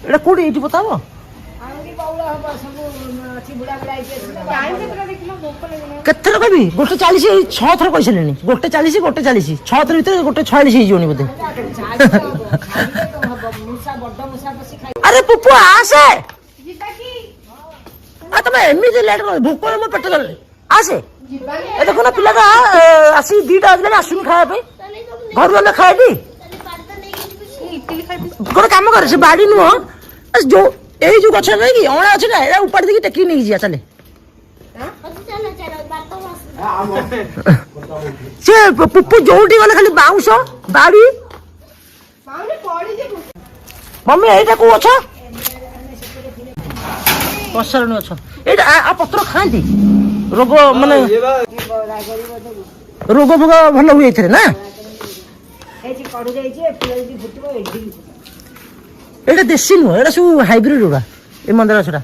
ଏଇଟା କୋଉଠି ଏଇଠି ପତା ହବ? କେତେ ଥର କହିବି? 1:40 6 ଥର କହିସାରିଲେଣି। 1:40 1:40 6 ଥର ଭିତରେ 1:46 ହେଇଯିବନି ବୋଧେ। ଆରେ ପୁପୁ ଆସେ। ତମେ ଏମିତି ଲେଟ୍ କର, ଭୋକରେ ମୋ ପେଟ ଗଲେ। ଆସେ। ଏ ଦେଖୁନ ପିଲାଟା ଆସି 2ଟା ବାଜିଲାଣି ଆସୁନି ଖାଇବା ପାଇଁ। ଘରୁ ଗଲେ ଖାଇବି। ଗୋଟେ କାମ କରେ, ସେ ବାଡି ନୁହଁ ଯୋଉ ଏଇ ଯୋଉ ଗଛ ନାଇଁ କି ଅଁଳା ଅଛି ନା, ଏଇଟା ଉପାଡ଼ି ଦେଇକି ଟେକିକି ନେଇକି ଯିବା ଚାଲେ। ସେ ପୁପୁ ଯୋଉଠି ଗଲେ ଖାଲି ବାଉଁଶ ବାଡି। ମମି ଏଇଟା କୋଉ ଗଛ? କଷାରୁଣୀ ଗଛ। ଏଇଟା ଆ ପତ୍ର ଖାଆନ୍ତି? ରୋଗ ମାନେ ରୋଗ ଫୋଗ ଭଲ ହୁଏ ଏଥିରେ ନା? ଏଇଟା ଦେଶୀ ନୁହଁ, ଏଇଟା ସବୁ ହାଇବ୍ରିଡ ଗୁଡା। ଏ ମନ୍ଦାର ଗଛଟା।